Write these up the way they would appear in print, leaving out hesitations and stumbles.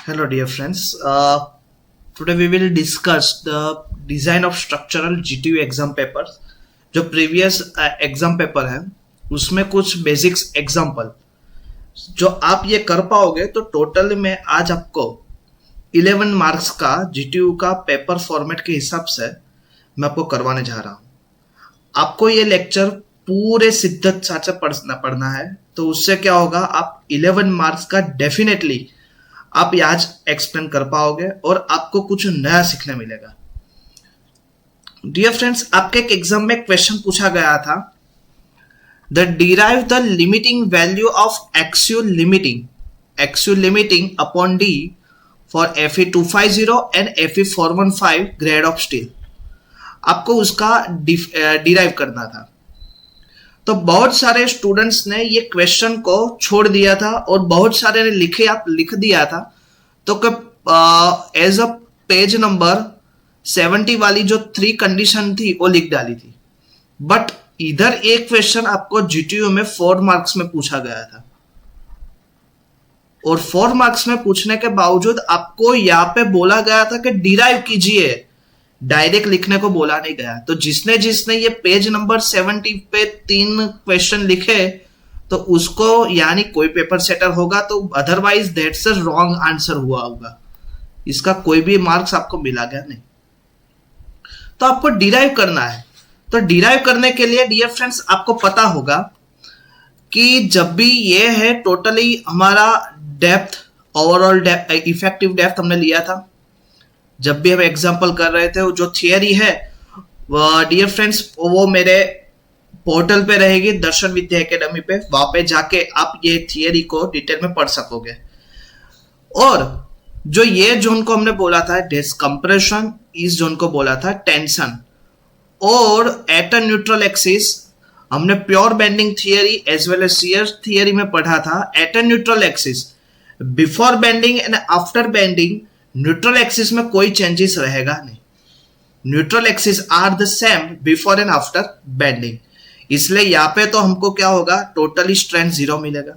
Hello, dear friends. Today we will discuss the design of structural GTU exam papers. जो previous exam paper है उसमें कुछ basics example जो आप ये कर पाओगे तो टोटल में आज आपको 11 मार्क्स का जीटीयू का पेपर फॉर्मेट के हिसाब से मैं आपको करवाने जा रहा हूँ। आपको ये लेक्चर पूरे शिद्दत से पढ़ना है, तो उससे क्या होगा, आप 11 मार्क्स का डेफिनेटली आप आज एक्सप्लेन कर पाओगे और आपको कुछ नया सीखने मिलेगा। डियर फ्रेंड्स, आपके एक एग्जाम में क्वेश्चन पूछा गया था, the derive the limiting value of एक्सयू limiting upon D for Fe 250 and Fe 415 grade of steel. आपको उसका डिराइव करना था। तो बहुत सारे स्टूडेंट्स ने ये क्वेश्चन को छोड़ दिया था और बहुत सारे ने लिख दिया था। तो एज अ पेज नंबर 70 वाली जो 3 कंडीशन थी वो लिख डाली थी। बट इधर एक क्वेश्चन आपको जीटीयू में 4 मार्क्स में पूछा गया था और 4 मार्क्स में पूछने के बावजूद आपको यहाँ पे बोला गया था कि डिराइव कीजिए, डायरेक्ट लिखने को बोला नहीं गया। तो जिसने ये पेज नंबर 70 पे 3 क्वेश्चन लिखे तो उसको यानी कोई पेपर सेटर होगा, तो otherwise that's a wrong answer हुआ होगा, इसका कोई भी मार्क्स आपको मिला गया नहीं। तो आपको डिराइव करना है। तो डिराइव करने के लिए डियर फ्रेंड्स आपको पता होगा कि जब भी ये है टोटली हमारा depth, overall depth, effective depth हमने लिया था जब भी हम एग्जाम्पल कर रहे थे। जो थियरी है डियर फ्रेंड्स वो मेरे पोर्टल पे रहेगी, दर्शन विद्या एकेडमी पे, वहां पे जाके आप ये थियरी को डिटेल में पढ़ सकोगे। और जो ये जोन को हमने बोला था डिस्कम्प्रेशन, इस जोन को बोला था टेंशन। और एट अ न्यूट्रल एक्सिस हमने pure bending theory as well as shear theory में पढ़ा था। At a neutral axis before bending and after bending neutral axis में कोई चेंजेस रहेगा नहीं। Neutral axis are the same before and after bending, इसलिए यहाँ पे तो हमको क्या होगा, टोटली स्ट्रेंथ 0 मिलेगा।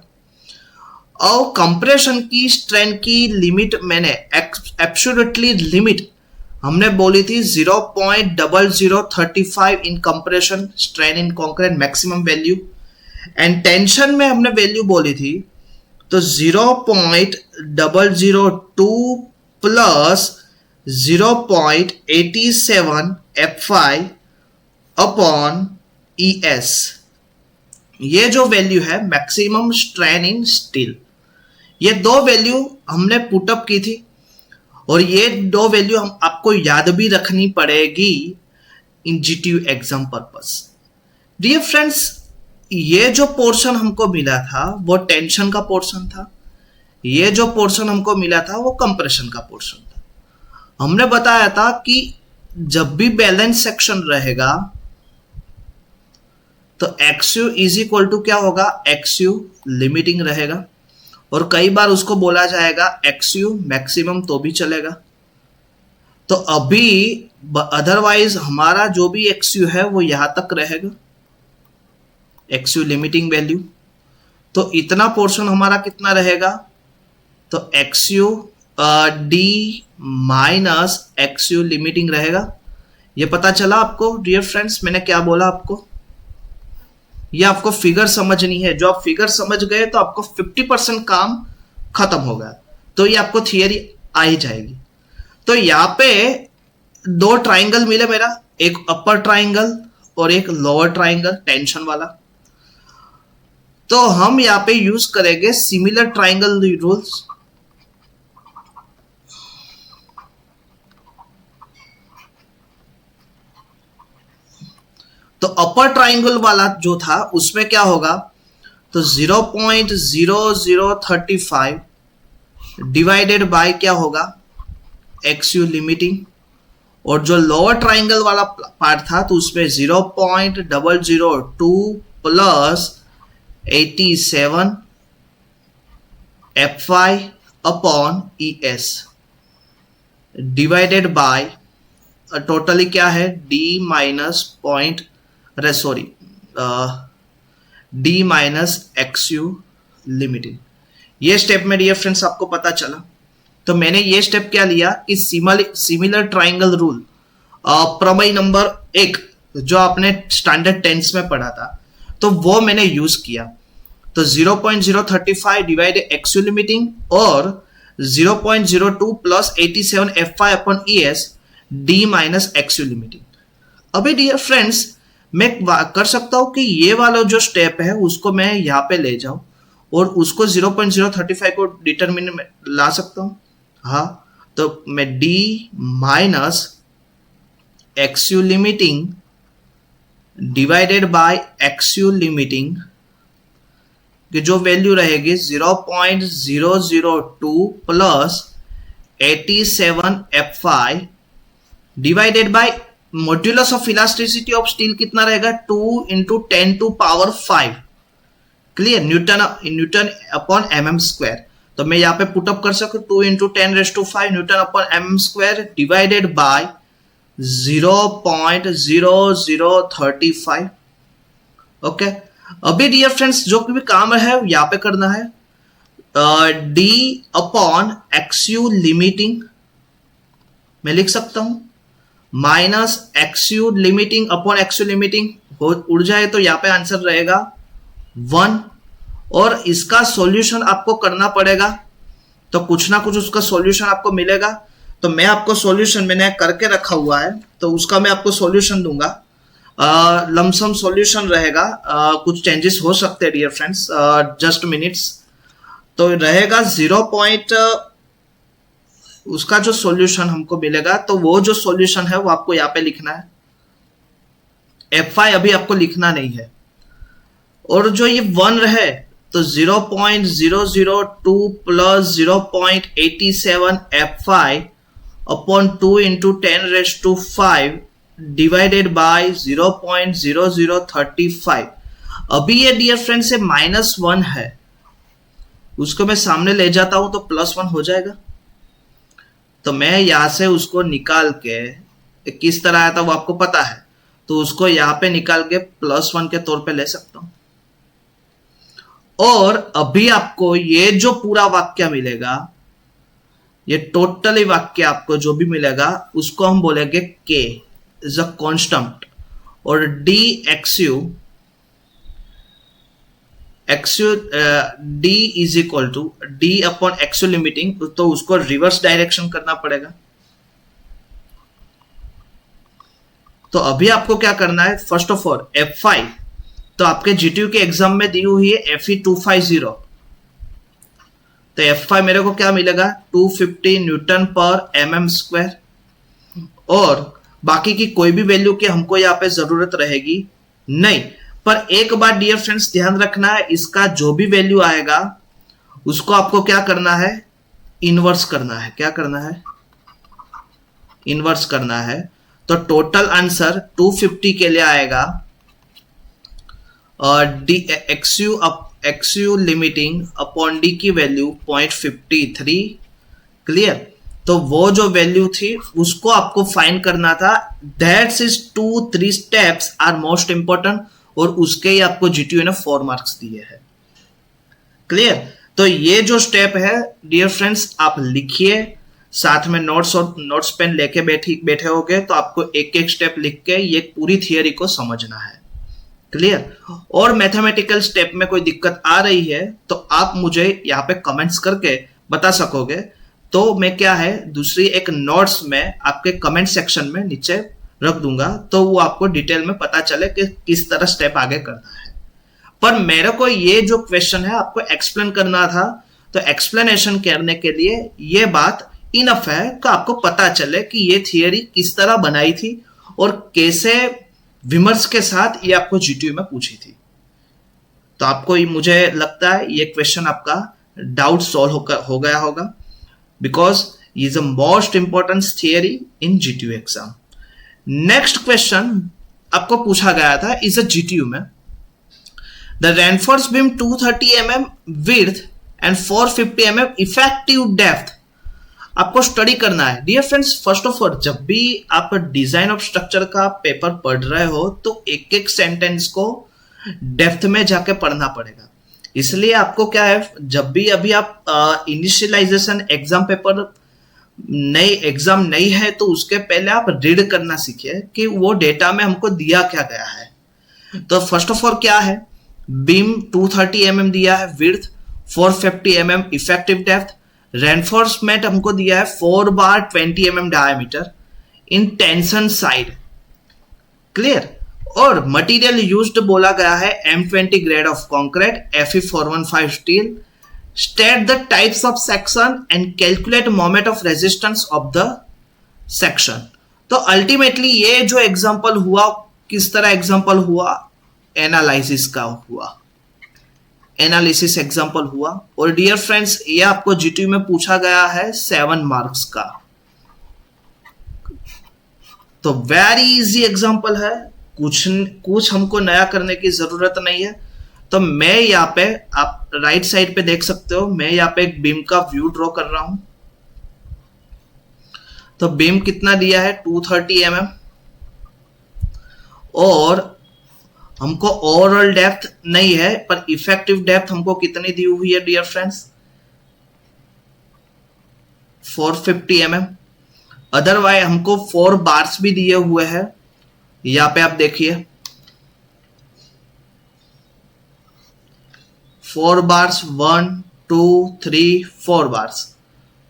और कंप्रेशन की स्ट्रेंथ की लिमिट मैंने एब्सोल्युटली लिमिट हमने बोली थी 0.0035 इन compression strain in concrete maximum value. And tension में हमने वैल्यू बोली थी तो 0.002 प्लस 0.87 F5 अपॉन ES। ये जो वैल्यू है मैक्सिमम स्ट्रेन इन स्टील, ये 2 वैल्यू हमने पुटअप की थी और ये 2 वैल्यू हम आपको याद भी रखनी पड़ेगी in GTU exam purpose. Dear friends, ये जो पोर्शन हमको मिला था वो टेंशन का पोर्शन था, ये जो पोर्शन हमको मिला था वो कंप्रेशन का पोर्शन था। हमने बताया था कि जब भी बैलेंस सेक्शन रहेगा तो XU इज इक्वल टू क्या होगा, XU लिमिटिंग रहेगा। और कई बार उसको बोला जाएगा XU मैक्सिमम तो भी चलेगा। तो अभी अदरवाइज हमारा जो भी XU है वो यहां तक रहेगा, XU लिमिटिंग वैल्यू। तो इतना पोर्शन हमारा कितना रहेगा, तो XU D minus XU limiting रहेगा। ये पता चला आपको डियर फ्रेंड्स, मैंने क्या बोला आपको, ये आपको फिगर समझनी है। जो आप फिगर समझ गए तो आपको 50% काम खत्म हो गया, तो ये आपको थियरी आ ही जाएगी। तो यहाँ पे 2 ट्राइंगल मिले मेरा, एक अपर ट्राइंगल और एक लोअर ट्राइंगल टेंशन वाला। तो हम यहाँ पे यूज करेंगे सिमिलर ट्राइंगल रूल्स। तो अपर ट्राइंगल वाला जो था उसमें क्या होगा, तो 0.0035 डिवाइडेड बाय क्या होगा, XU लिमिटिंग। और जो लोअर ट्राइंगल वाला पार्ट था तो उसमें 0.002 plus 87 F5 upon ES divided by totally क्या है, D minus D minus XU limiting. ये स्टेप में डियर फ्रेंड्स आपको पता चला। तो मैंने ये स्टेप क्या लिया कि सिमिलर ट्राइंगल रूल, प्रमेय नंबर 1 जो आपने स्टैंडर्ड टेंस में पढ़ा था, तो वो मैंने यूज किया। तो 0.035 डिवाइड एक्चुअल लिमिटिंग और 0.02 plus 87 F5 upon ES D minus actual limiting. अभी डियर फ्रेंड्स मैं कर सकता हूं कि ये वाला जो स्टेप है उसको मैं यहां पे ले जाऊं और उसको 0.035 को डिटरमिन में ला सकता हूं। हाँ, तो मैं D minus actual limiting divided by actual limiting की जो वैल्यू रहेगी 0.002 plus 87 F5 divided by modulus of elasticity of steel कितना रहेगा 2 into 10 to power 5। Clear, newton upon mm square. तो मैं यहाँ पे पुटअप कर सकूं 2 into 10⁵ newton upon mm square divided by 0.0035। Okay, अभी डियर फ्रेंड्स जो भी काम है यहाँ पे करना है, D अपॉन एक्चुअल लिमिटिंग मैं लिख सकता हूं minus actual limiting upon actual limiting उड़ जाए तो यहाँ पे आंसर रहेगा 1। और इसका सॉल्यूशन आपको करना पड़ेगा, तो कुछ ना कुछ उसका सॉल्यूशन आपको मिलेगा। तो मैं आपको सॉल्यूशन मैंने करके रखा हुआ है, तो उसका मैं आपको सॉल्यूशन दूंगा। लमसम सॉल्यूशन रहेगा, कुछ चेंजेस हो सकते हैं डियर फ्रेंड्स, जस्ट मिनट्स। तो रहेगा 0. उसका जो सॉल्यूशन हमको मिलेगा, तो वो जो सॉल्यूशन है वो आपको यहाँ पे लिखना है। F5 अभी आपको लिखना नहीं है। और जो ये 1 रहे तो 0.002 plus 0.87 F5 upon 2 into 10⁵ divided by 0.0035। अभी ये डियर फ्रेंड से -1 है, उसको मैं सामने ले जाता हूं तो +1 हो जाएगा। तो मैं यहां से उसको निकाल के किस तरह आया था वो आपको पता है, तो उसको यहां पे निकाल के +1 के तौर पे ले सकता हूं। और अभी आपको ये जो पूरा वाक्य मिलेगा, ये टोटली वाक्य आपको जो भी मिलेगा उसको हम बोलेंगे K इज अ कांस्टेंट और D D is equal to D upon actual limiting, तो उसको रिवर्स डायरेक्शन करना पड़ेगा। तो अभी आपको क्या करना है, फर्स्ट ऑफ ऑल F5 तो आपके GTU के एग्जाम में दी हुई है FE250, तो F5 मेरे को क्या मिलेगा 250 न्यूटन पर mm स्क्वायर। और बाकी की कोई भी वैल्यू की हमको यहाँ पे जरूरत रहेगी नहीं। पर एक बात डियर फ्रेंड्स ध्यान रखना है, इसका जो भी वैल्यू आएगा उसको आपको क्या करना है, इनवर्स करना है। क्या करना है, इनवर्स करना है। तो टोटल आंसर 250 के लिए आएगा और एक्चुअल लिमिटिंग अपॉन D की वैल्यू 0.53। क्लियर, तो वो जो वैल्यू थी उसको आपको फाइंड करना था। That's is 2-3 steps are most important, और उसके ही आपको GTU ने 4 मार्क्स दिए हैं। क्लियर, तो ये जो स्टेप है डियर फ्रेंड्स आप लिखिए, साथ में नोट्स और नोट्स पेन लेके बैठे होगे, तो आपको एक एक स्टेप लिख के ये पूरी थियरी को समझना है। क्लियर, और मैथमेटिकल स्टेप में कोई दिक्कत आ रही है तो आप मुझे यहाँ पे कमेंट्स करके बता सकोगे, तो मैं क्या है दूसरी एक नोट्स में आपके कमेंट सेक्शन में नीचे रख दूंगा, तो वो आपको डिटेल में पता चले कि किस तरह स्टेप आगे करना है। पर मेरे को ये जो क्वेश्चन है आपको एक्सप्लेन करना था, तो एक्सप्लेनेशन करने के लिए ये बात इनफ है कि आपको पता चले कि ये थियरी किस तरह बनाई थी और कैसे विमर्श के साथ ये आपको GTU में पूछी थी। तो आपको मुझे लगता है ये क्वेश्चन आपका डाउट सॉल्व हो गया होगा, बिकॉज ये is a most important theory in GTU exam. Next question आपको पूछा गया था इज अ GTU में, the reinforce beam 230 mm width and 450 mm effective depth आपको स्टडी करना है। Dear friends, first of all जब भी आप डिजाइन ऑफ स्ट्रक्चर का पेपर पढ़ रहे हो तो एक एक सेंटेंस को डेप्थ में जाके पढ़ना पड़ेगा। इसलिए आपको क्या है, जब भी अभी आप इनिशियलाइजेशन एग्जाम पेपर नई एग्जाम नई है तो उसके पहले आप रीड करना सीखिए कि वो डेटा में हमको दिया क्या गया है। तो फर्स्ट ऑफ ऑल क्या है, बीम 230 mm दिया है, width 450 mm effective depth, reinforcement हमको दिया है 4 बार 20 mm diameter in tension side, clear. और मटेरियल यूज्ड बोला गया है M20 grade of concrete, Fe415 steel. State the types of section and calculate moment of resistance of the section. तो ultimately ये जो एग्जांपल हुआ, किस तरह एग्जांपल हुआ, एनालिसिस का हुआ, एनालिसिस एग्जांपल हुआ। और डियर फ्रेंड्स, ये आपको जीटी में पूछा गया है 7 मार्क्स का। तो वेरी इजी एग्जांपल है, कुछ हमको नया करने की जरूरत नहीं है। तो मैं यहाँ पे, आप राइट साइड पे देख सकते हो, मैं यहाँ पे एक बीम का व्यू ड्रॉ कर रहा हूं। तो बीम कितना दिया है 230 mm, और हमको ओवरऑल डेप्थ नहीं है पर इफेक्टिव डेप्थ हमको कितनी दी हुई है डियर फ्रेंड्स, 450 mm। अदरवाइज हमको 4 बार्स भी दिए हुए हैं, यहां पे आप देखिए 4 बार्स, 1 2 3 4 बार्स।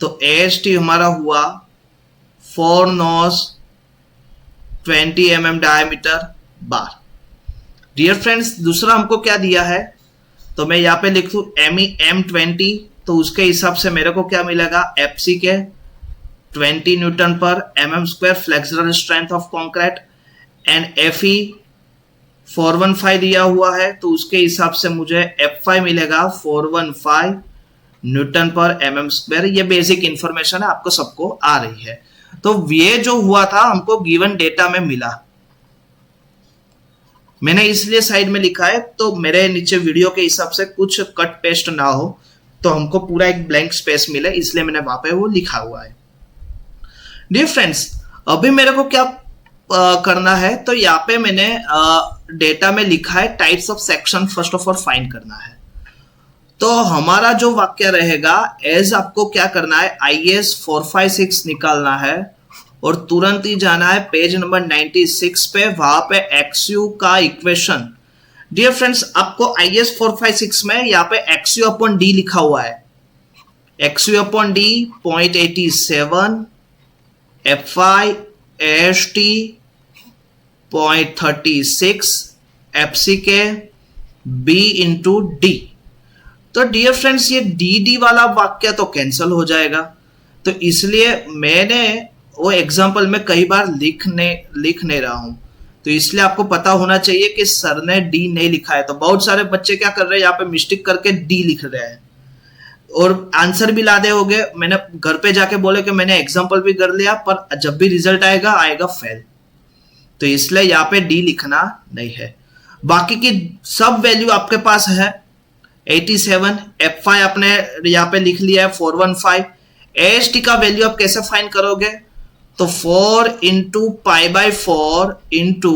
तो AST हमारा हुआ 4 नॉस 20 mm डायमीटर बार। डियर फ्रेंड्स, दूसरा हमको क्या दिया है, तो मैं यहाँ पे लिख दूं M20, तो उसके हिसाब से मेरे को क्या मिलेगा, FC के 20 न्यूटन पर mm² flexural strength of concrete, and Fe 415 दिया हुआ है, तो उसके हिसाब से मुझे F5 मिलेगा 415 न्यूटन पर mm²। ये बेसिक इंफॉर्मेशन है, आपको सबको आ रही है। तो ये जो हुआ था हमको गिवन डेटा में मिला, मैंने इसलिए साइड में लिखा है, तो मेरे नीचे वीडियो के हिसाब से कुछ कट पेस्ट ना हो, तो हमको पूरा एक ब्लैंक स्पेस मिले, इसलिए मैंने वहां पे वो लिखा हुआ है। डियर फ्रेंड्स, अभी मेरे को क्या करना है, तो यहाँ पे मैंने डेटा में लिखा है types of section first of all find करना है। तो हमारा जो वाक्य रहेगा, एज आपको क्या करना है, IS 456 निकालना है और तुरंत ही जाना है पेज नंबर 96 पे, वहां पे XU का इक्वेशन। डियर फ्रेंड्स, आपको IS 456 में यहाँ पे XU अपॉन D लिखा हुआ है, XU upon D 0.87, FI AST 0.36, FC के B इंटू D। तो डियर फ्रेंड्स, ये DD वाला वाक्य तो कैंसिल हो जाएगा, तो इसलिए मैंने वो एग्जाम्पल में कई बार लिख नहीं रहा हूं, तो इसलिए आपको पता होना चाहिए कि सर ने डी नहीं लिखा है। तो बहुत सारे बच्चे क्या कर रहे हैं, यहाँ पे मिस्टेक करके डी लिख रहे हैं और आंसर भी लादे हो गए। मैंने घर पे जाके बोले कि मैंने एग्जाम्पल भी कर लिया, पर जब भी रिजल्ट आएगा फेल, तो इसलिए यहाँ पे डी लिखना नहीं है। बाकी की सब वैल्यू आपके पास है, 87, F5 आपने यहाँ पे लिख लिया है 415। AST का वैल्यू आप कैसे फाइंड करोगे, तो 4 इंटू π/4 इंटू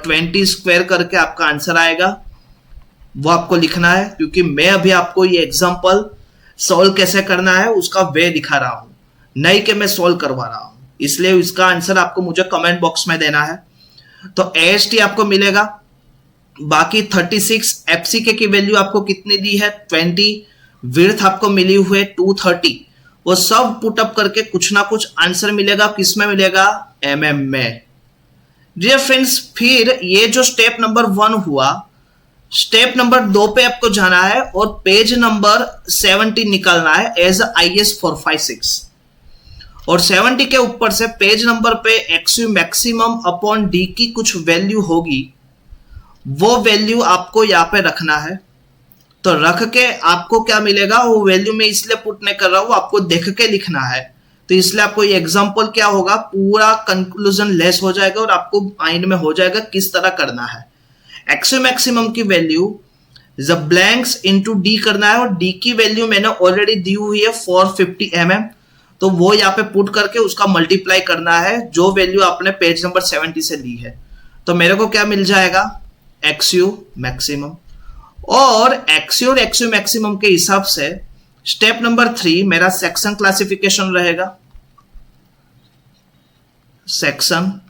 20² करके आपका आंसर आएगा, वो आपको लिखना है। क्योंकि मैं अभी आपको ये एग्जांपल सॉल्व कैसे करना है उसका वे दिखा रहा हूं, नहीं कि मैं सॉल्व करवा रहा हूं, इसलिए इसका आंसर आपको मुझे कमेंट बॉक्स में देना है। तो AST आपको मिलेगा, बाकी 36 FCK की वैल्यू आपको कितनी दी है 20, विड्थ आपको मिली हुई 230, वो सब पुट अप करके कुछ ना कुछ आंसर मिलेगा, किसमें मिलेगा, mm में। डियर फ्रेंड्स, फिर ये जो स्टेप नंबर 1 हुआ, स्टेप नंबर 2 पे आपको जाना है और पेज नंबर 70 निकालना है एज IS 456, और 70 के ऊपर से पेज नंबर पे XU मैक्सिमम अपॉन D की कुछ वैल्यू होगी, वो वैल्यू आपको यहाँ पे रखना है। तो रख के आपको क्या मिलेगा, वो वैल्यू में इसलिए पुट नहीं कर रहा हूं, आपको देख के लिखना है, तो इसलिए आपको ये एग्जांपल क्या होगा, पूरा कंक्लूजन लेस हो जाएगा और आपको माइंड में हो जाएगा किस तरह करना है। XU मैक्सिमम की वैल्यू जब ब्लैंक्स इंटू D करना है, और D की वैल्यू मैंने ऑलरेडी दी हुई है 450 mm, तो वो यहाँ पे पुट करके उसका मल्टीप्लाई करना है जो वैल्यू आपने पेज नंबर 70 से ली है। तो मेरे को क्या मिल जाएगा, XU मैक्सिमम, और एक्सयू और एक्सयू मैक्सिमम के हिसाब से स्टेप नंबर 3 मेरा सेक्शन क्लासिफिकेशन रहेगा। सेक्शन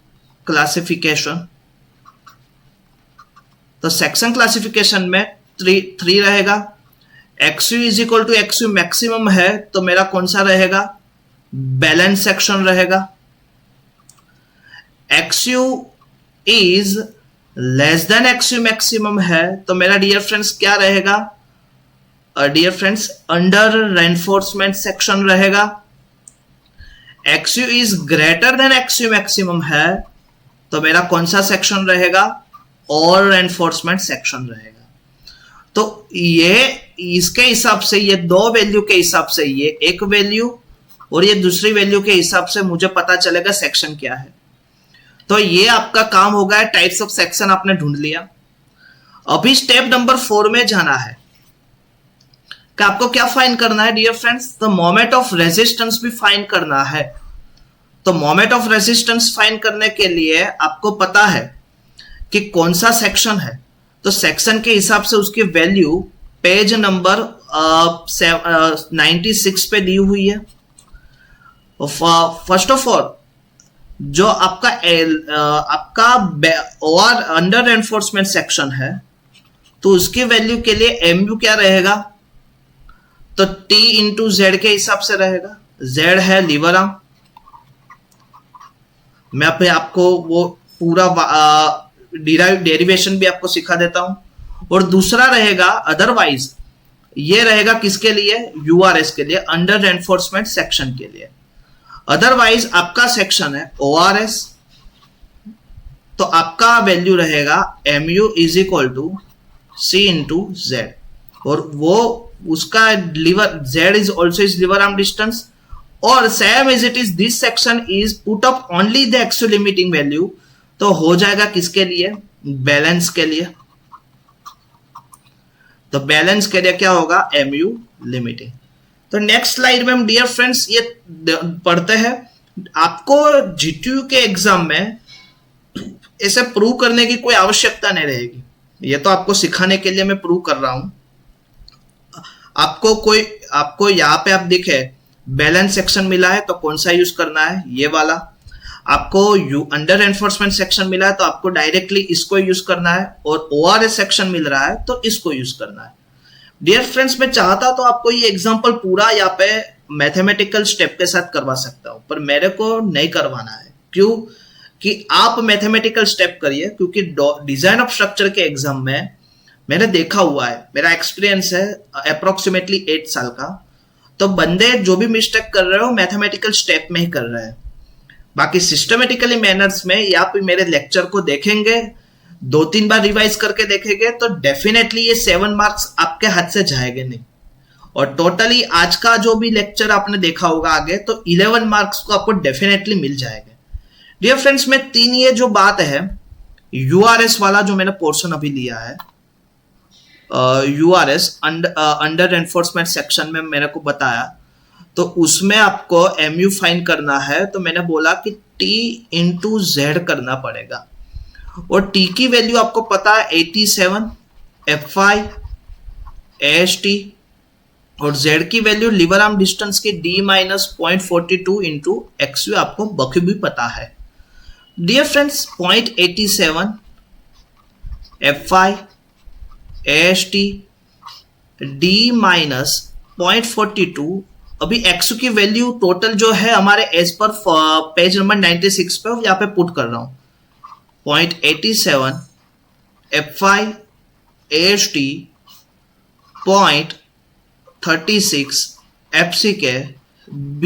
क्लासिफिकेशन, तो सेक्शन क्लासिफिकेशन में 3 रहेगा। X u is equal to x u maximum है तो मेरा कौन सा रहेगा? बैलेंस सेक्शन रहेगा। X u is less than x u maximum है तो मेरा डियर फ्रेंड्स क्या रहेगा? Dear friends under reinforcement section रहेगा। X u is greater than x u maximum है तो मेरा कौन सा सेक्शन रहेगा? और रेनफोर्समेंट सेक्शन रहेगा। तो ये इसके हिसाब से, ये दो वैल्यू के हिसाब से, ये एक वैल्यू और ये दूसरी वैल्यू के हिसाब से मुझे पता चलेगा सेक्शन क्या है। तो ये आपका काम हो गया, टाइप्स ऑफ सेक्शन आपने ढूंढ लिया। अभी स्टेप नंबर 4 में जाना है कि आपको क्या फाइंड करना है dear friends? The moment of resistance भी फाइंड करना है। तो मोमेंट ऑफ रेजिस्टेंस फाइंड करने के लिए आपको पता है कि कौन सा सेक्शन है, तो सेक्शन के हिसाब से उसकी वैल्यू पेज नंबर 96 पे दी हुई है। फर्स्ट ऑफ ऑल जो आपका और अंडर एनफोर्समेंट सेक्शन है तो उसकी वैल्यू के लिए एमयू क्या रहेगा? तो टी इंटू जेड के हिसाब से रहेगा। जेड है लीवर आर्म, मैं आपको वो पूरा डेरिवेशन भी आपको सिखा देता हूं। और दूसरा रहेगा अदरवाइज, ये रहेगा किसके लिए? यूआरएस के लिए, अंडर एनफोर्समेंट सेक्शन के लिए। अदरवाइज आपका सेक्शन है ओआरएस, तो आपका वैल्यू रहेगा mu is equal to C into Z, और वो उसका lever Z is also is lever arm distance, और same as it is this section is put up only the x u limiting value, तो हो जाएगा किसके लिए? बैलेंस के लिए। तो बैलेंस के लिए क्या होगा? mu limiting. तो नेक्स्ट स्लाइड में हम डियर फ्रेंड्स ये पढ़ते हैं। आपको जीटीयू के एग्जाम में ऐसे प्रूव करने की कोई आवश्यकता नहीं रहेगी, ये तो आपको सिखाने के लिए मैं प्रूव कर रहा हूं। आपको यहाँ पे आप दिखे बैलेंस सेक्शन मिला है तो कौन सा यूज करना है? ये वाला। आपको अंडर एनफोर्समेंट सेक्शन मिला है तो आपको डायरेक्टली इसको यूज करना है, और ओआरएस सेक्शन मिल रहा है तो इसको यूज करना है। डियर फ्रेंड्स मैं चाहता तो आपको ये एग्जांपल पूरा यहाँ पे मैथमेटिकल स्टेप के साथ करवा सकता हूं, पर मेरे को नहीं करवाना है। क्यों? कि आप मैथमेटिकल स्टेप करिए, क्योंकि डिजाइन ऑफ स्ट्रक्चर के एग्जाम में मैंने देखा हुआ है, मेरा एक्सपीरियंस है अप्रोक्सीमेटली 8 साल का, तो बंदे जो भी मिस्टेक कर रहे हो मैथमेटिकल स्टेप में ही कर रहे हैं। बाकी सिस्टमेटिकली मैनर्स में या फिर मेरे लेक्चर को देखेंगे, 2-3 बार रिवाइज करके देखेंगे तो डेफिनेटली ये 7 मार्क्स आपके हाथ से जाएंगे नहीं। और टोटली आज का जो भी लेक्चर आपने देखा होगा आगे, तो 11 मार्क्स को आपको डेफिनेटली मिल जाएंगे। डियर फ्रेंड्स में 3 ये जो बात है, यूआरएस वाला जो मैंने पोर्शन अभी लिया है, यूआरएस अंडर एनफोर्समेंट सेक्शन में मेरे को बताया, तो उसमें आपको एमयू फाइंड करना है। तो मैंने बोला कि टी इंटू जेड करना पड़ेगा, और टी की वैल्यू आपको पता है 87 F5 AST, और जेड की वैल्यू लीवर आर्म डिस्टेंस की D माइनस 0.42 इंटू एक्सयू आपको बखूबी पता है। Dear friends 0.87 F5 AST D minus 0.42, अभी एक्सयू की वैल्यू टोटल जो है हमारे एज पर पेज नंबर 96 पे यहाँ पे पुट कर रहा हूं। 0.87 F5 AST 0.36 FCK B।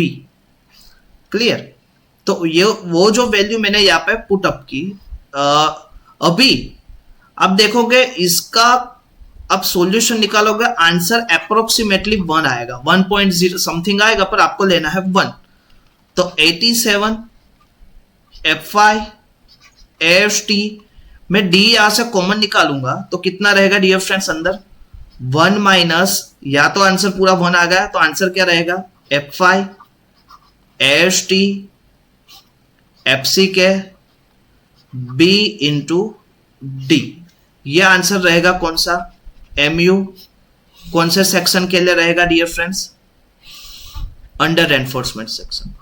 Clear? तो ये वो जो वैल्यू मैंने यहाँ पे पुट अप की, अभी अब देखोगे इसका, अब सॉल्यूशन निकालोगे, आंसर अप्रोक्सीमेटली 1 आएगा, 1.0 समथिंग आएगा, पर आपको लेना है 1। तो 87 F5 AST में D यहां से कॉमन निकालूंगा तो कितना रहेगा डियर फ्रेंड्स अंदर? 1 माइनस, या तो आंसर पूरा 1 आ गया, तो आंसर क्या रहेगा? F5 AST FCK B into D। ये आंसर रहेगा कौन सा? MU कौन से सेक्शन के लिए रहेगा dear friends? Under enforcement section.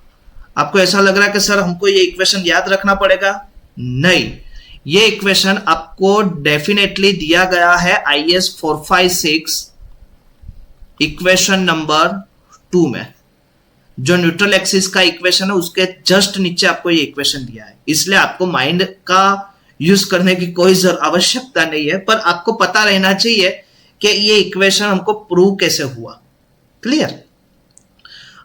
आपको ऐसा लग रहा है कि सर हमको ये इक्वेशन याद रखना पड़ेगा? नहीं, ये इक्वेशन आपको डेफिनेटली दिया गया है IS 456 इक्वेशन नंबर 2 में। जो न्यूट्रल एक्सिस का इक्वेशन है उसके जस्ट नीचे आपको ये इक्वेशन दिया है, इसलिए आपको माइंड का यूज करने की कोई आवश्यकता नहीं है, पर आपको पता रहना चाहिए कि ये इक्वेशन हमको प्रूव कैसे हुआ। क्लियर?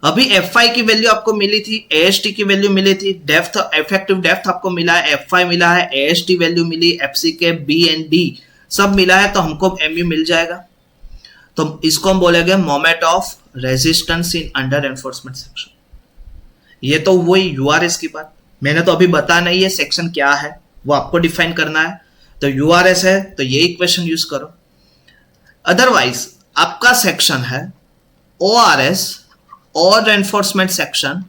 अभी Fi की वैल्यू आपको मिली थी, AST की वैल्यू मिली थी, डेप्थ इफेक्टिव डेप्थ आपको मिला है, Fi मिला है, AST वैल्यू मिली, FC के B एंड D सब मिला है, तो हमको MU मिल जाएगा। तो इसको हम बोलेंगे moment of resistance in under enforcement section. ये तो वही URS की बात, मैंने तो अभी बता नहीं है सेक्शन क्या है, वो आपको डिफाइन करना है। तो URS है तो ये इक्वेशन यूज करो। अदरवाइज आपका सेक्शन है ORS और एनफोर्समेंट सेक्शन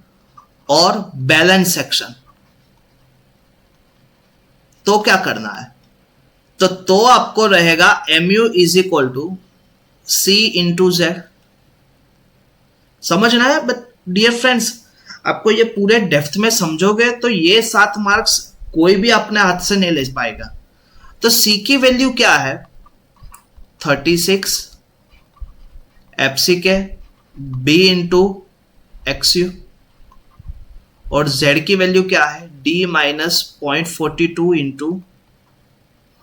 और बैलेंस सेक्शन, तो क्या करना है? तो आपको रहेगा MU is equal to C into Z। समझना है? बट डियर फ्रेंड्स, आपको ये पूरे डेप्थ में समझोगे तो ये 7 मार्क्स कोई भी अपने हाथ से नहीं ले पाएगा। तो C की वैल्यू क्या है? 36 FC के B इंटू XU, और Z की वैल्यू क्या है? D minus 0.42 into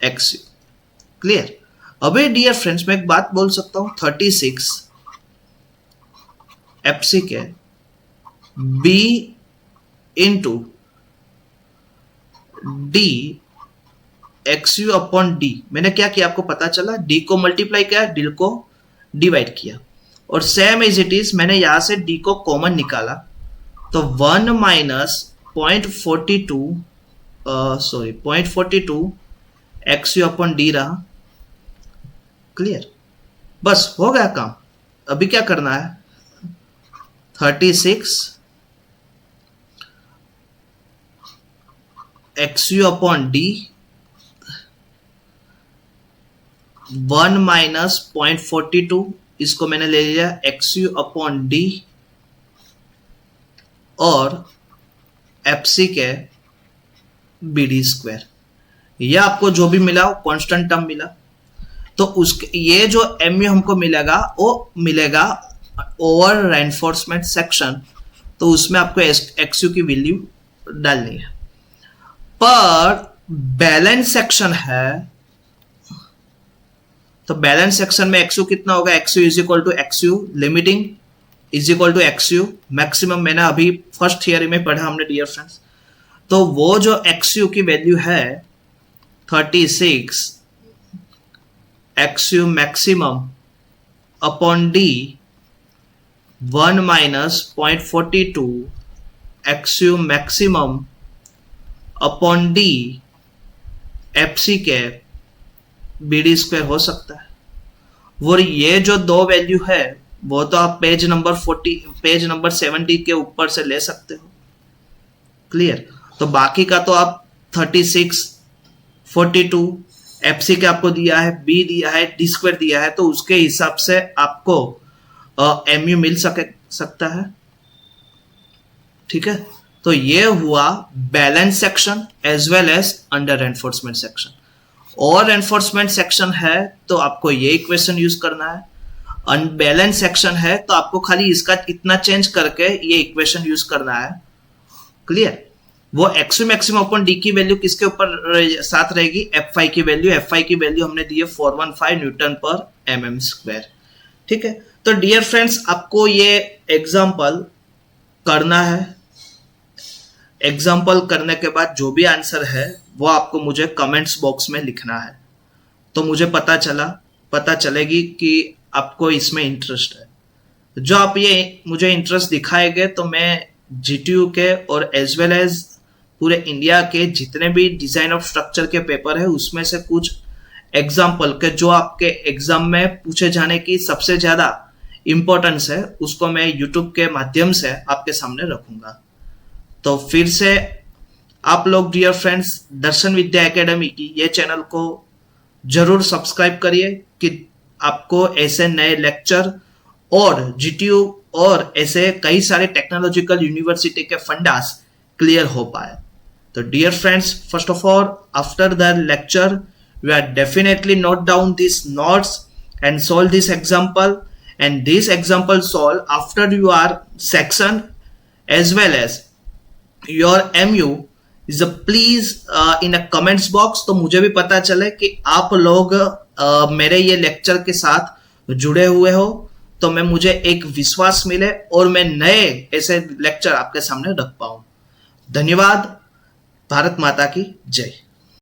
XU। Clear? अबे डियर फ्रेंड्स, मैं एक बात बोल सकता हूं, 36 FC के B into D XU upon D, मैंने क्या किया आपको पता चला? D को मल्टीप्लाई किया, D को डिवाइड किया, और सेम एज इट इज मैंने यहां से D को कॉमन निकाला, तो 1 माइनस 0.42 XU अपॉन D रहा। क्लियर? बस हो गया काम। अभी क्या करना है? 36 XU अपॉन D 1 माइनस 0.42, इसको मैंने ले लिया XU अपॉन D, और FC के BD स्क्वायर। यह आपको जो भी मिला वो कांस्टेंट टर्म मिला, तो उसके ये जो MU हमको मिलेगा वो मिलेगा ओवर रेनफोर्समेंट सेक्शन, तो उसमें आपको XU की वैल्यू डालनी है। पर बैलेंस सेक्शन है, तो बैलेंस सेक्शन में XU कितना होगा? XU is equal to XU limiting is equal to XU maximum. मैंने अभी फर्स्ट थियरी में पढ़ा हमने डियर फ्रेंड्स। तो वो जो XU की वैल्यू है 36 XU maximum upon D 1 minus 0.42 XU maximum upon D FC के BD स्क्वायर हो सकता है। और ये जो दो वैल्यू है वो तो आप पेज नंबर 70 के ऊपर से ले सकते हो। क्लियर? तो बाकी का तो आप 36 42 FC के आपको दिया है, B दिया है, D स्क्वायर दिया है, तो उसके हिसाब से आपको MU मिल सकता है। ठीक है? तो ये हुआ balance section as well as under enforcement section. और एनफोर्समेंट सेक्शन है तो आपको ये इक्वेशन यूज करना है, अनबैलेंस सेक्शन है तो आपको खाली इसका इतना चेंज करके ये इक्वेशन यूज करना है। क्लियर? वो XU मैक्सिमम अपॉन D की वैल्यू किसके ऊपर साथ रहेगी? Fi की वैल्यू। Fi की वैल्यू हमने दी है 415 न्यूटन पर mm स्क्वायर। ठीक है? तो डियर फ्रेंड्स, आपको ये एग्जाम्पल करना है। एग्जाम्पल करने के बाद जो भी आंसर है वो आपको मुझे कमेंट्स बॉक्स में लिखना है, तो मुझे पता चलेगी कि आपको इसमें इंटरेस्ट है। जो आप ये मुझे इंटरेस्ट दिखाएंगे तो मैं GTU के और एज वेल एज पूरे इंडिया के जितने भी डिजाइन ऑफ स्ट्रक्चर के पेपर है उसमें से कुछ एग्जाम्पल के जो आपके एग्जाम में पूछे जाने की सबसे ज्यादा इंपॉर्टेंस है उसको मैं यूट्यूब के माध्यम से आपके सामने रखूंगा। तो फिर से आप लोग डियर फ्रेंड्स दर्शन विद्या एकेडमी की ये चैनल को जरूर सब्सक्राइब करिए कि आपको ऐसे नए लेक्चर और जीटीयू और ऐसे कई सारे टेक्नोलॉजिकल यूनिवर्सिटी के फंडास क्लियर हो पाए। तो dear friends, first of all after the lecture we are definitely note down these notes and solve this example, and this example solve after your section as well as your MU is a please in a comments box, तो मुझे भी पता चले कि आप लोग मेरे ये लेक्चर के साथ जुड़े हुए हो, तो मैं मुझे एक विश्वास मिले और मैं नए ऐसे लेक्चर आपके सामने रख पाऊं। धन्यवाद। भारत माता की जय।